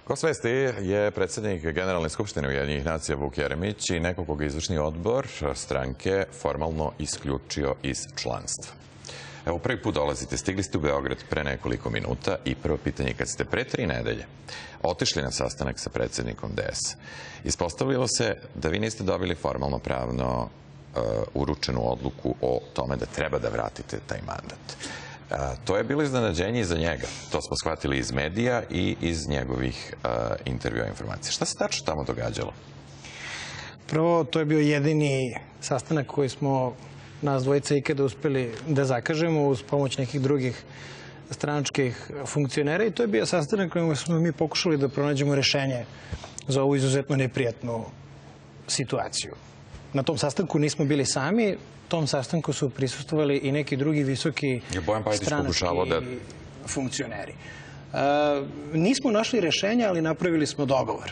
Gost vesti je predsjednik Generalne skupštine Ujedinjenih nacija Vuk Jeremić i neko koga izvršni odbor stranke formalno isključio iz članstva. Evo, prvi put dolazite, stigli ste u Beograd pre nekoliko minuta i prvo pitanje, kad ste pre 3 nedelje otišli na sastanak sa predsjednikom DS, ispostavilo se da vi niste dobili formalno pravno uručenu odluku o tome da treba da vratite taj mandat. To je bilo iznenađenje i za njega. To smo shvatili iz medija i iz njegovih intervjua informacija. Šta se tačno tamo događalo? Prvo, to je bio jedini sastanak koji smo nas dvojica ikada uspeli da zakažemo uz pomoć nekih drugih stranačkih funkcionera i to je bio sastanak kojim smo mi pokušali da pronađemo rešenje za ovu izuzetno neprijatnu situaciju. Na tom sastanku nismo bili sami, tom sastanku su prisustvovali i neki drugi visoki stranački funkcioneri. Nismo našli rešenja, ali napravili smo dogovor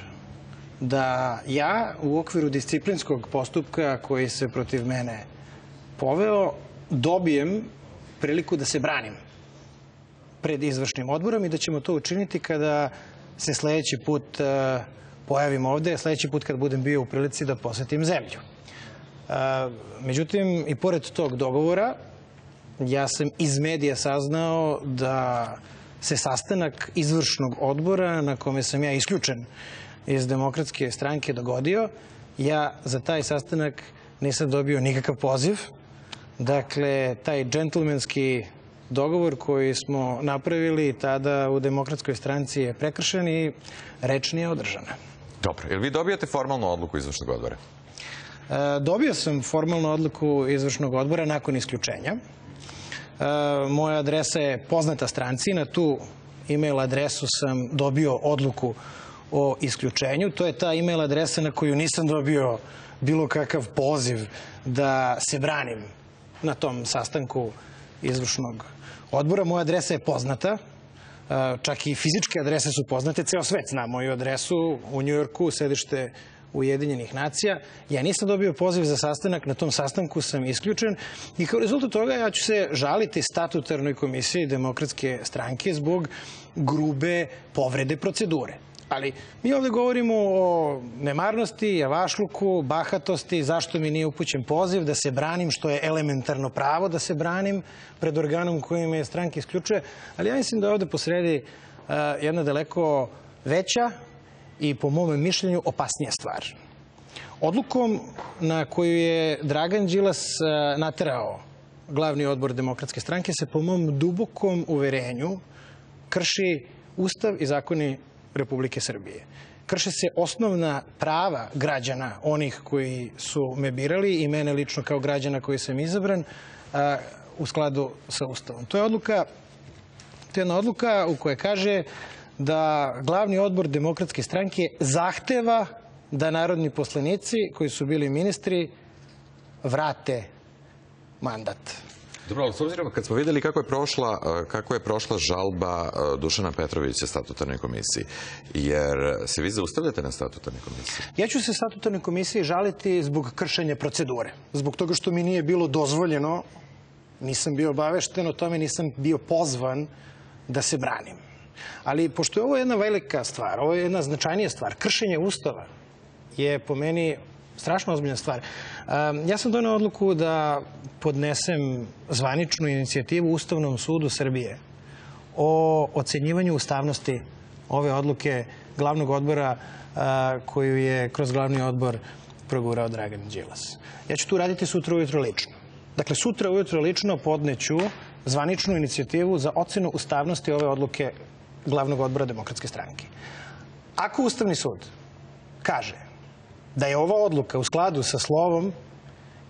da ja u okviru disciplinskog postupka koji se protiv mene poveo dobijem priliku da se branim pred izvršnim odborom i da ćemo to učiniti kada se sledeći put pojavim ovde, sledeći put kad budem bio u prilici da posetim zemlju. Međutim, i pored tog dogovora, ja sam iz medija saznao da se sastanak izvršnog odbora na kome sam ja isključen iz Demokratske stranke dogodio. Ja za taj sastanak nisam dobio nikakav poziv. Dakle, taj džentlmenski dogovor koji smo napravili tada u Demokratskoj stranci je prekršen i reč nije održana. Dobro, jel vi dobijate formalnu odluku izvršnog odbora? Dobio sam formalnu odluku izvršnog odbora nakon isključenja. Moja adresa je poznata stranci. Na tu e-mail adresu sam dobio odluku o isključenju. To je ta e-mail adresa na koju nisam dobio bilo kakav poziv da se branim na tom sastanku izvršnog odbora. Moja adresa je poznata. Čak i fizičke adrese su poznate. Ceo svet zna moju adresu u Njujorku, sedište Ujedinjenih nacija. Ja nisam dobio poziv za sastanak, na tom sastanku sam isključen i kao rezultat toga ja ću se žaliti statutarnoj komisiji Demokratske stranke zbog grube povrede procedure. Ali mi ovde govorimo o nemarnosti, javašluku, bahatosti, zašto mi nije upućen poziv da se branim, što je elementarno pravo da se branim pred organom koji me stranke isključuje. Ali ja mislim da je ovde posredi jedna daleko veća i po mom mišljenju opasnija stvar. Odlukom na koju je Dragan Đilas naterao glavni odbor Demokratske stranke se po mom dubokom uverenju krši Ustav i zakoni Republike Srbije. Krše se osnovna prava građana, onih koji su me birali i mene lično kao građana koji sam izabran u skladu sa Ustavom. To je jedna odluka u kojoj kaže da glavni odbor Demokratske stranke zahteva da narodni poslanici koji su bili ministri vrate mandat. Dobro, ali s obzirom kad smo videli kako je prošla žalba Dušana Petrovića statutarnoj komisiji, jer se vi zaustavljate na statutarnoj komisiji? Ja ću se statutarnoj komisiji žaliti zbog kršenja procedure. Zbog toga što mi nije bilo dozvoljeno, nisam bio obavešten o tome, nisam bio pozvan da se branim. Ali pošto je ovo jedna velika stvar, ovo je jedna značajnija stvar, kršenje Ustava je po meni strašno ozbiljna stvar. Ja sam doneo odluku da podnesem zvaničnu inicijativu Ustavnom sudu Srbije o ocenjivanju ustavnosti ove odluke glavnog odbora koju je kroz glavni odbor progurao Dragan Đilas. Ja ću tu raditi sutra ujutro lično. Dakle, sutra ujutro lično podneću zvaničnu inicijativu za ocenu ustavnosti ove odluke glavnog odbora Demokratske stranke. Ako Ustavni sud kaže da je ova odluka u skladu sa slovom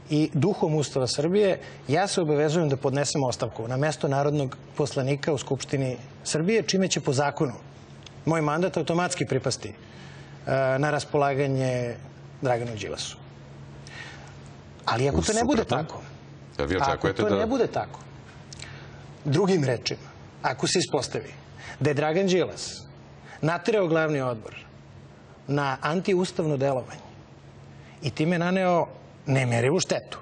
i duhom Ustava Srbije, ja se obavezujem da podnesem ostavku na mesto narodnog poslanika u Skupštini Srbije, čime će po zakonu moj mandat automatski pripasti na raspolaganje Draganu Đilasu. Ali ako to ne bude tako, drugim rečima, ako se ispostavi da je Dragan Đilas naterao glavni odbor na antiustavno delovanje i time naneo nemerivu štetu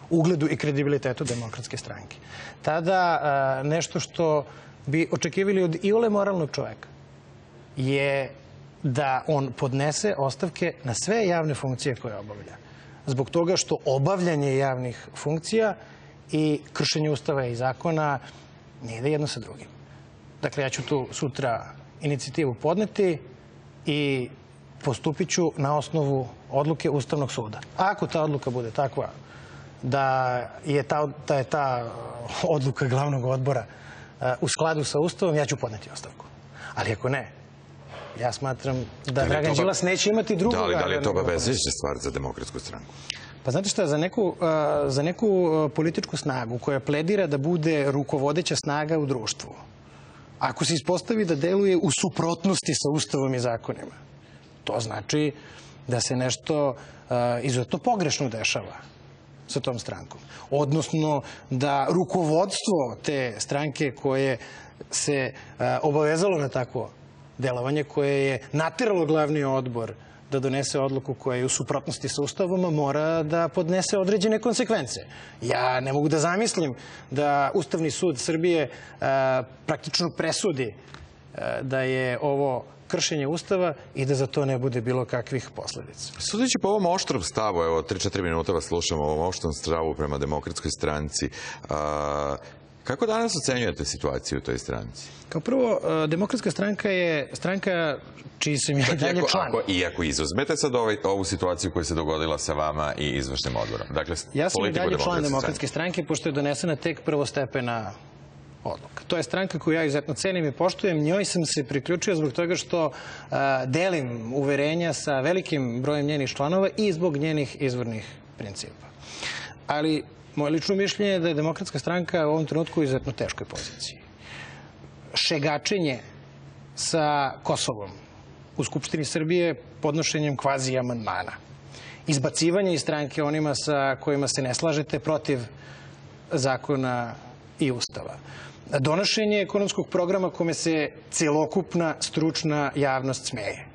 ugledu i kredibilitetu Demokratske stranke, tada nešto što bi očekivali od iole moralnog čoveka je da on podnese ostavke na sve javne funkcije koje obavlja. Zbog toga što obavljanje javnih funkcija i kršenje Ustava i zakona ne ide jedno sa drugim. Dakle, ja ću tu sutra inicijativu podneti i postupit ću na osnovu odluke Ustavnog suda. Ako ta odluka bude takva da je ta odluka glavnog odbora u skladu sa Ustavom, ja ću podneti ostavku. Ali ako ne, ja smatram da Dragan Đilas neće imati drugoga. Da li je to obavezujuća stvar za Demokratsku stranku? Pa znate šta, za neku političku snagu koja pledira da bude rukovodeća snaga u društvu, ako se ispostavi da deluje u suprotnosti sa Ustavom i zakonima, to znači da se nešto izuzetno pogrešno dešava sa tom strankom. Odnosno da rukovodstvo te stranke koje se obavezalo na takvo delovanje, koje je nateralo glavni odbor da donese odluku koja je u suprotnosti sa Ustavom, mora da podnese određene konsekvence. Ja ne mogu da zamislim da Ustavni sud Srbije praktično presudi da je ovo kršenje Ustava i da za to ne bude bilo kakvih posledica. Sudeći po ovom oštrom stavu, evo 3-4 minuta vas slušamo, ovom oštrom stavu prema Demokratskoj stranci, kako danas ocenjujete situaciju u toj stranci? Kao prvo, Demokratska stranka je stranka čiji sam ja i dalje član. I ako izuzmete sad ovu situaciju koja se dogodila sa vama i izvršnim odborom. Dakle, ja sam i dalje član Demokratske stranke, pošto je donesena tek prvostepena odluka. To je stranka koju ja izuzetno cenim i poštujem. Njoj sam se priključio zbog toga što delim uverenja sa velikim brojem njenih članova i zbog njenih izvornih principa. Ali moje lično mišljenje je da je Demokratska stranka u ovom trenutku u izuzetno teškoj poziciji. Šegačenje sa Kosovom u Skupštini Srbije podnošenjem kvazi amandmana. Izbacivanje iz stranke onima sa kojima se ne slažete protiv zakona i Ustava. Donošenje ekonomskog programa kome se celokupna stručna javnost smeje.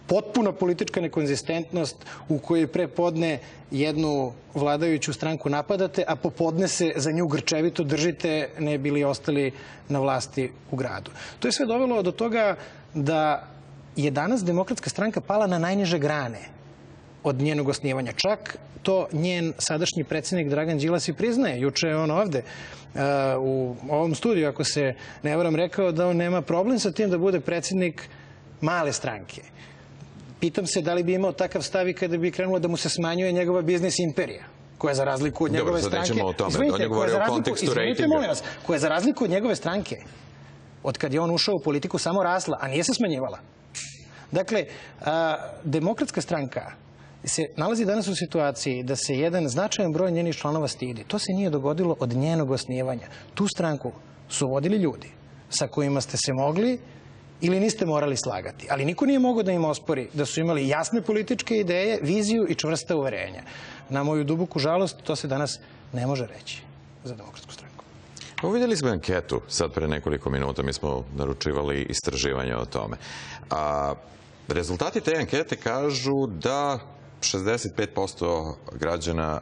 Potpuna politička nekonzistentnost u kojoj prepodne jednu vladajuću stranku napadate, a popodne se za nju grčevito držite ne bili ostali na vlasti u gradu. To je sve dovelo do toga da je danas Demokratska stranka pala na najniže grane od njenog osnivanja. Čak to njen sadašnji predsjednik Dragan Đilas i priznaje. Juče je on ovde u ovom studiju, ako se ne varam, rekao da on nema problem sa tim da bude predsjednik male stranke. Pitam se da li bi imao takav stav i kada bi krenulo da mu se smanjuje njegova biznis imperija, koja za razliku od njegove stranke... Dobro, sad nećemo o tome. On je govorio o kontekstu rejtinga. Koja za razliku od njegove stranke, od kad je on ušao u politiku, samo rasla, a nije se smanjivala. Dakle, Demokratska stranka se nalazi danas u situaciji da se jedan značajan broj njenih članova stidi. To se nije dogodilo od njenog osnivanja. Tu stranku su vodili ljudi sa kojima ste se mogli ili niste morali slagati. Ali niko nije mogao da im ospori da su imali jasne političke ideje, viziju i čvrsta uverenja. Na moju duboku žalost, to se danas ne može reći za Demokratsku stranku. Vidjeli smo anketu sad pre nekoliko minuta. Mi smo naručivali istraživanje o tome. Rezultati te ankete kažu da 65% građana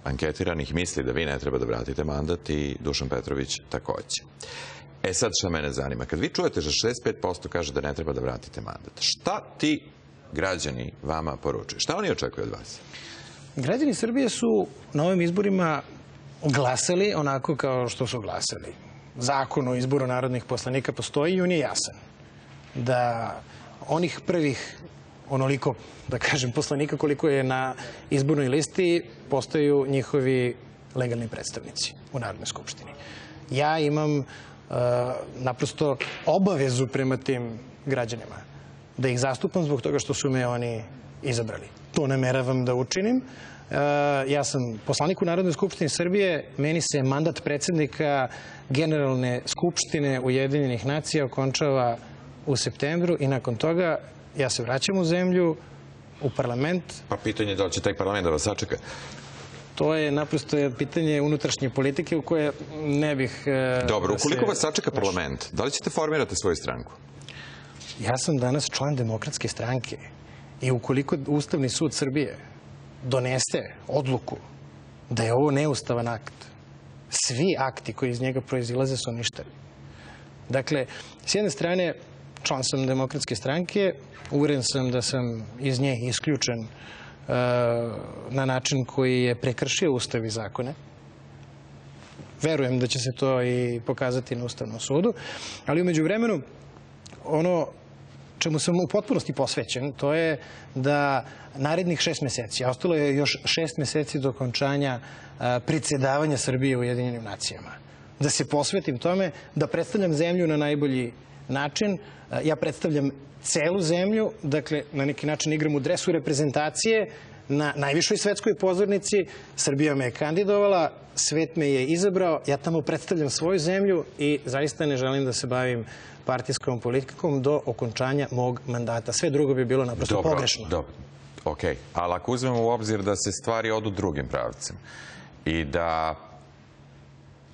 anketiranih misli da vi ne treba da vratite mandat i Dušan Petrović takođe. Sad šta mene zanima. Kad vi čujete da 65% kaže da ne treba da vratite mandat, šta ti građani vama poručuju? Šta oni očekuju od vas? Građani Srbije su na ovim izborima glasali onako kao što su glasali. Zakon o izboru narodnih poslanika postoji i on je jasan. Da onih prvih onoliko, da kažem, poslanika koliko je na izbornoj listi postaju njihovi legalni predstavnici u Narodnoj skupštini. Ja imam naprosto obavezu prema tim građanima da ih zastupam zbog toga što su me oni izabrali. To nameravam da učinim. Ja sam poslanik u Narodnoj skupštini Srbije, meni se mandat predsjednika Generalne skupštine Ujedinjenih nacija okončava u septembru i nakon toga ja se vraćam u zemlju, u parlament. Pa pitanje je da li će taj parlament da vas sačeka? To je naprosto pitanje unutrašnje politike u koje ne bih... Dobro, ukoliko vas sačeka parlament, da li ćete formirati svoju stranku? Ja sam danas član Demokratske stranke i ukoliko Ustavni sud Srbije donese odluku da je ovo neustavan akt, svi akti koji iz njega proizilaze su ništavni. Dakle, s jedne strane, član sam Demokratske stranke. Uveren sam da sam iz nje isključen na način koji je prekršio Ustav i zakone. Verujem da će se to i pokazati na Ustavnom sudu. Ali umeđu vremenu, ono čemu sam u potpunosti posvećen, to je da narednih 6 meseci, a ostalo je još 6 meseci do okončanja predsjedavanja Srbije u Ujedinjenim nacijama, da se posvetim tome, da predstavljam zemlju na najbolji način. Ja predstavljam celu zemlju, dakle, na neki način igram u dresu reprezentacije na najvišoj svetskoj pozornici. Srbija me je kandidovala, svet me je izabrao, ja tamo predstavljam svoju zemlju i zaista ne želim da se bavim partijskom politikom do okončanja mog mandata. Sve drugo bi bilo naprosto pogrešno. Dobro, okej. Ali ako uzmemo u obzir da se stvari odu drugim pravcem i da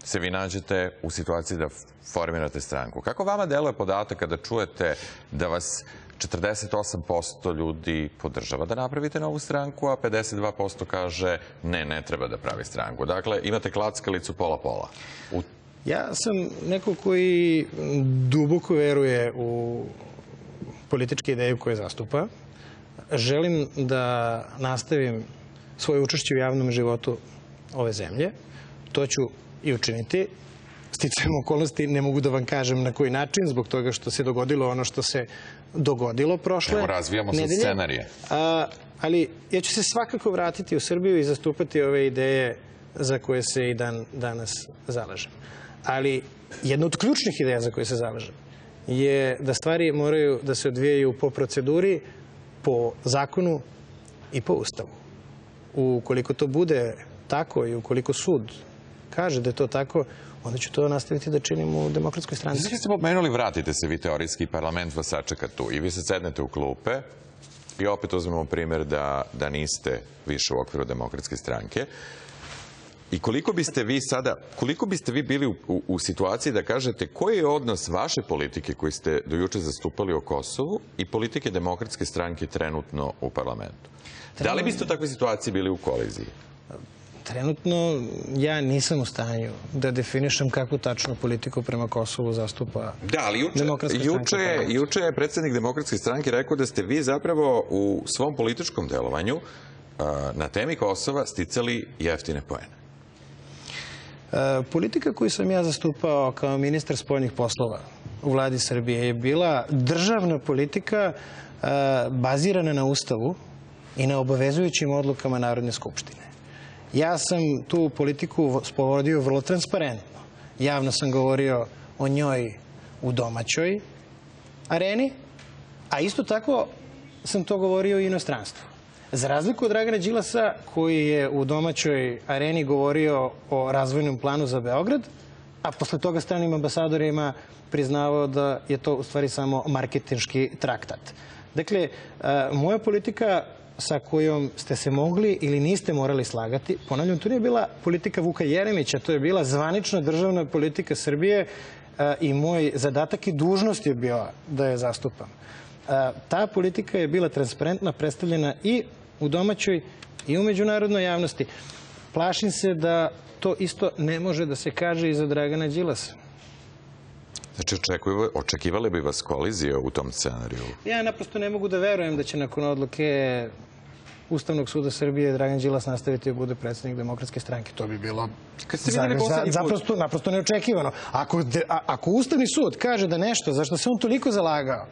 se vi nađete u situaciji da formirate stranku, kako vama deluje podatak kada čujete da vas 48% ljudi podržava da napravite novu stranku, a 52% kaže ne treba da pravi stranku? Dakle, imate klackalicu pola-pola. Ja sam neko koji duboko veruje u političke ideje koje zastupa. Želim da nastavim svoje učešće u javnom životu ove zemlje. To ću i učiniti. Sticajem okolnosti ne mogu da vam kažem na koji način, zbog toga što se dogodilo ono što se dogodilo prošle nedelje. Evo, razvijamo sad scenarije. Ali ja ću se svakako vratiti u Srbiju i zastupati ove ideje za koje se i danas zalažem. Ali jedna od ključnih ideja za koje se zalažem je da stvari moraju da se odvijaju po proceduri, po zakonu i po Ustavu. Ukoliko to bude tako i ukoliko sud kaže da je to tako, onda ću to nastaviti da činim u Demokratskoj stranci. Znači ste pomenuli, vratite se vi teorijski, parlament vas sačeka tu i vi se sednete u klupe i opet uzmemo primjer da niste više u okviru Demokratske stranke. I koliko biste vi bili u situaciji da kažete koji je odnos vaše politike koji ste do juče zastupali o Kosovu i politike Demokratske stranke trenutno u parlamentu? Da li biste u takvoj situaciji bili u koliziji? Trenutno ja nisam u stanju da definišem kakvu tačnu politiku prema Kosovu zastupa Demokratska stranka. Juče je predsjednik Demokratske stranke rekao da ste vi zapravo u svom političkom delovanju na temi Kosova sticali jeftine poene. Politika koju sam ja zastupao kao ministar spoljnih poslova u vladi Srbije je bila državna politika bazirana na Ustavu i na obavezujućim odlukama Narodne skupštine. Ja sam tu politiku sprovodio vrlo transparentno. Javno sam govorio o njoj u domaćoj areni, a isto tako sam to govorio i u inostranstvu. Za razliku od Dragana Đilasa, koji je u domaćoj areni govorio o razvojnom planu za Beograd, a posle toga stranim ambasadorima priznavao da je to u stvari samo marketinški traktat. Dakle, moja politika sa kojom ste se mogli ili niste morali slagati, ponavljam, to nije bila politika Vuka Jeremića, to je bila zvanična državna politika Srbije i moj zadatak i dužnost je bio da je zastupam. Ta politika je bila transparentna, predstavljena i u domaćoj i u međunarodnoj javnosti. Plašim se da to isto ne može da se kaže i za Dragana Đilasa. Znači, očekivali bi vas kolizije u tom scenariju? Ja naprosto ne mogu da verujem da će nakon odluke Ustavnog suda Srbije Dragan Đilas nastaviti da bude predsjednik Demokratske stranke. To bi bilo naprosto neočekivano. Ako Ustavni sud kaže da nešto za što se on toliko zalagao,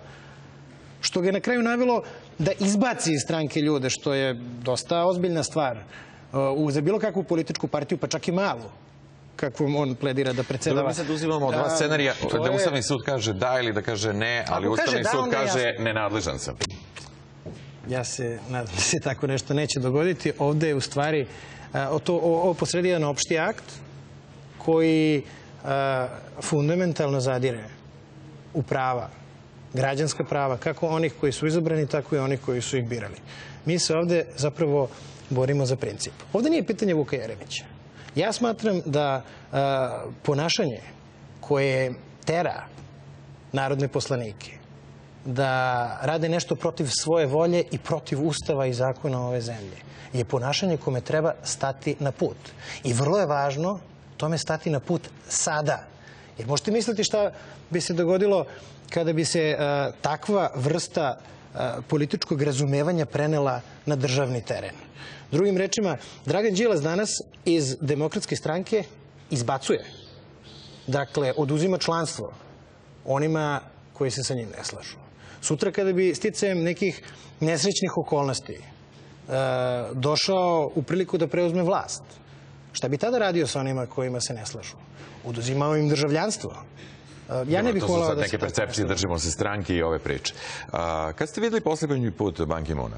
što ga je na kraju navelo da izbaci iz stranke ljude, što je dosta ozbiljna stvar za bilo kakvu političku partiju, pa čak i malu, kakvom on pledira da predsedava. Mi sad uzimamo od dva scenarija, da Ustavni sud kaže da ili da kaže ne, ali Ustavni sud kaže nenadležan sam. Ja se nadam da se tako nešto neće dogoditi. Ovde je u stvari ovo posredi jedan opšti akt koji fundamentalno zadire u prava, građanska prava, kako onih koji su izabrani, tako i onih koji su ih birali. Mi se ovde zapravo borimo za princip. Ovde nije pitanje Vuka Jeremića. Ja smatram da ponašanje koje tera narodne poslanike da rade nešto protiv svoje volje i protiv Ustava i zakona ove zemlje je ponašanje kome treba stati na put. I vrlo je važno tome stati na put sada. Jer možete misliti šta bi se dogodilo kada bi se takva vrsta političkog razumevanja prenela na državni teren. Drugim rečima, Dragan Đilas danas iz Demokratske stranke izbacuje. Dakle, oduzima članstvo onima koji se sa njim ne slažu. Sutra kada bi sticajem nekih nesrećnih okolnosti došao u priliku da preuzme vlast, šta bi tada radio sa onima kojima se ne slažu? Oduzimao im državljanstvo. Ja ne bih volao da se... To su sad neke percepcije, držimo se stranke i ove priče. Kad ste videli poslednji put Ban Ki-moona?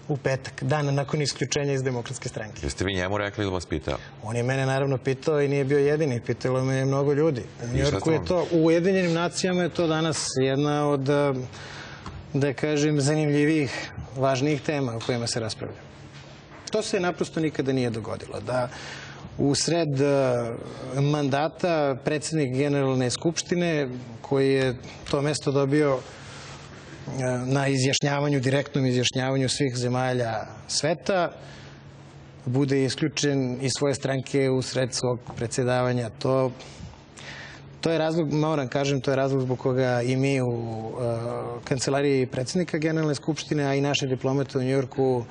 U petak, dan nakon isključenja iz Demokratske stranke. Jeste vi njemu rekli ili vas pitao? On je mene naravno pitao i nije bio jedini. Pitalo me je mnogo ljudi. U Njujorku je to, u Ujedinjenim nacijama je to danas jedna od, da kažem, zanimljivijih, važnijih tema o kojima se raspravlja. To se naprosto nikada nije dogodilo. Da u sred mandata predsjednik Generalne skupštine, koji je to mesto dobio na izjašnjavanju, direktnom izjašnjavanju svih zemalja sveta, bude isključen iz svoje stranke u sred svog predsjedavanja. To je razlog, moram kažem, to je razlog zbog koga i mi u kancelariji predsjednika Generalne skupštine, a i naše diplomate u Njujorku,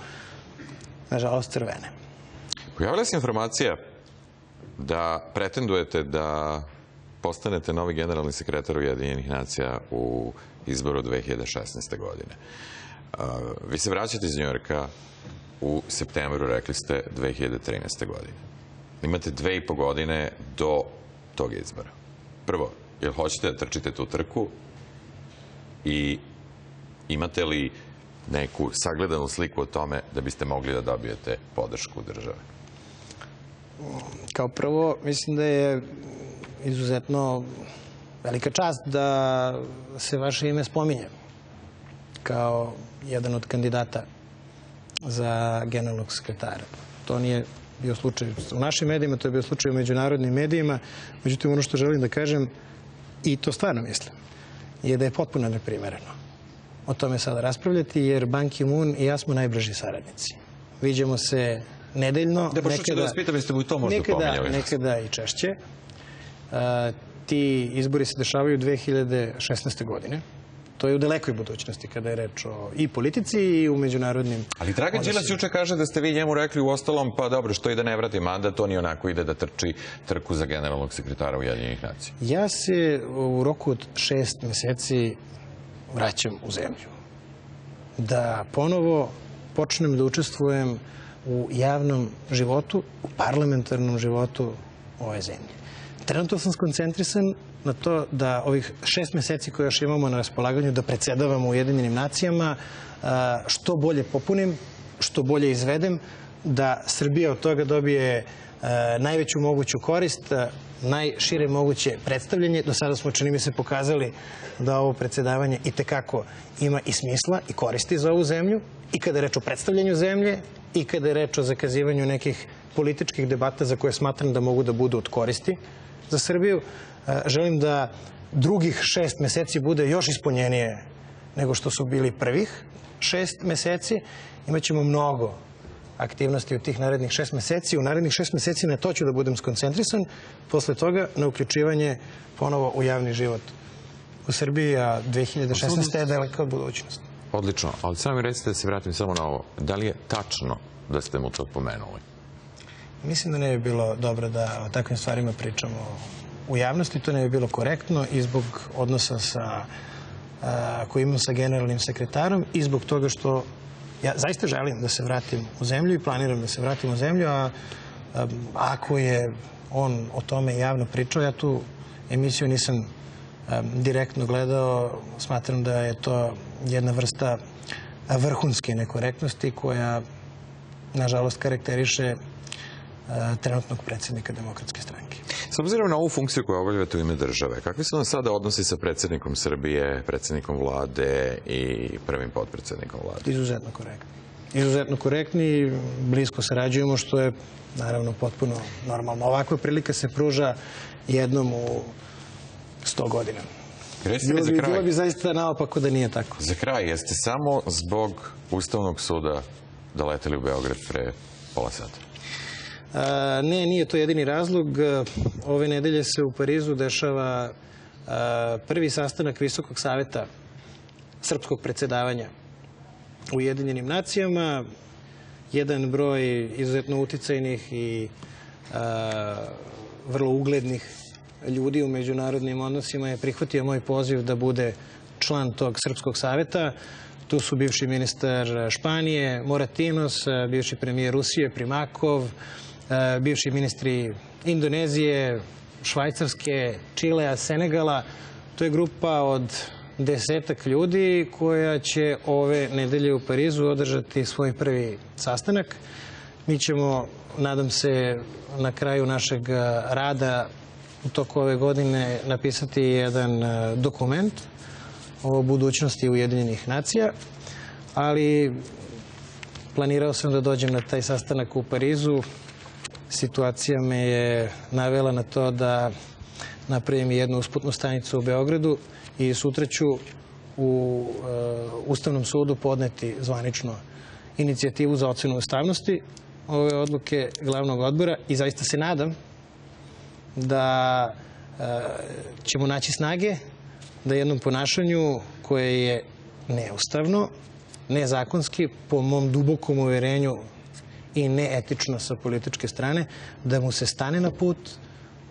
nažalost, crvene. Pojavila se informacija da pretendujete da postanete novi generalni sekretar Ujedinjenih nacija u izboru 2016. godine. Vi se vraćate iz Njujorka u septembru, rekli ste, 2013. godine. Imate 2,5 godine do tog izbora. Prvo, jel hoćete da trčite tu trku i imate li neku sagledanu sliku o tome da biste mogli da dobijete podršku države? Kao prvo, mislim da je izuzetno velika čast da se vaše ime spominje kao jedan od kandidata za generalnog sekretara. To nije bio slučaj u našim medijima, to je bio slučaj u međunarodnim medijima. Međutim, ono što želim da kažem, i to stvarno mislim, je da je potpuno neprimereno o tome sada raspravljati, jer Ban Ki-moon i ja smo najbliži saradnici. Viđamo se nedeljno, nekada i češće. Ti izbori se dešavaju 2016. godine. To je u dalekoj budućnosti kada je reč o i politici i u međunarodnim... Ali Dragan Đilas juče kaže da ste vi njemu rekli u ostalom, pa dobro, što i da ne vrati mandat, on i onako ide da trči trku za generalnog sekretara Ujedinjenih nacija. Ja se u roku od 6 meseci vraćam u zemlju. Da ponovo počnem da učestvujem u javnom životu, u parlamentarnom životu ove zemlje. Trenutno sam skoncentrisan na to da ovih 6 meseci koje još imamo na raspolaganju da predsjedavamo u Ujedinjenim nacijama što bolje popunim, što bolje izvedem, da Srbija od toga dobije najveću moguću korist, najšire moguće predstavljanje. Do sada smo, čini mi se, pokazali da ovo predsjedavanje itekako ima i smisla i koristi za ovu zemlju, i kada je reč o predstavljanju zemlje, i kada je reč o zakazivanju nekih političkih debata za koje smatram da mogu da budu od koristi za Srbiju. Želim da drugih 6 meseci bude još ispunjenije nego što su bili prvih 6 meseci. Imaćemo mnogo aktivnosti u tih narednih 6 meseci. U narednih 6 meseci na to ću da budem skoncentrisan. Posle toga na uključivanje ponovo u javni život u Srbiji, a 2016. je daleka budućnost. Odlično, ali samo mi recite da se vratim samo na ovo. Da li je tačno da ste mu to pomenuli? Mislim da ne bi bilo dobro da o takvim stvarima pričamo u javnosti. To ne bi bilo korektno i zbog odnosa koji imam sa generalnim sekretarom i zbog toga što ja zaista želim da se vratim u zemlju i planiram da se vratim u zemlju, a ako je on o tome javno pričao, ja tu emisiju nisam direktno gledao. Smatram da je to jedna vrsta vrhunske nekorektnosti koja, nažalost, karakteriše trenutnog predsjednika Demokratske stranke. S obzirom na ovu funkciju koju obavljate u ime države, kakvi su vam sada odnosi sa predsjednikom Srbije, predsjednikom vlade i prvim potpredsjednikom vlade? Izuzetno korektni. Izuzetno korektni i blisko sarađujemo, što je naravno potpuno normalno. Ovakva prilika se pruža jednom u 100 godina. Bilo bi zaista naopako da nije tako. Za kraj, jeste samo zbog Ustavnog suda doleteli u Beograd pre pola sata? Ne, nije to jedini razlog. Ove nedelje se u Parizu dešava prvi sastanak Visokog saveta srpskog predsjedavanja u Ujedinjenim nacijama. Jedan broj izuzetno uticajnih i vrlo uglednih ljudi u međunarodnim odnosima je prihvatio moj poziv da bude član tog Srpskog saveta. Tu su bivši ministar Španije, Moratinos, bivši premijer Rusije, Primakov, bivši ministri Indonezije, Švajcarske, Čilea, Senegala. To je grupa od 10 ljudi koja će ove nedelje u Parizu održati svoj prvi sastanak. Mi ćemo, nadam se, na kraju našeg rada u toku ove godine napisati jedan dokument o budućnosti Ujedinjenih nacija, ali planirao sam da dođem na taj sastanak u Parizu. Situacija me je navela na to da napravim jednu usputnu stanicu u Beogradu i sutra ću u Ustavnom sudu podneti zvanično inicijativu za ocenu ustavnosti ove odluke glavnog odbora i zaista se nadam da ćemo naći snage da jednom ponašanju koje je neustavno, nezakonski, po mom dubokom uverenju i neetično sa političke strane, da mu se stane na put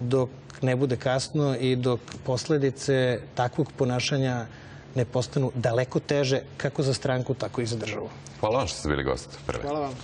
dok ne bude kasno i dok posledice takvog ponašanja ne postanu daleko teže kako za stranku, tako i za državu. Hvala vam što ste bili gost. Hvala vam.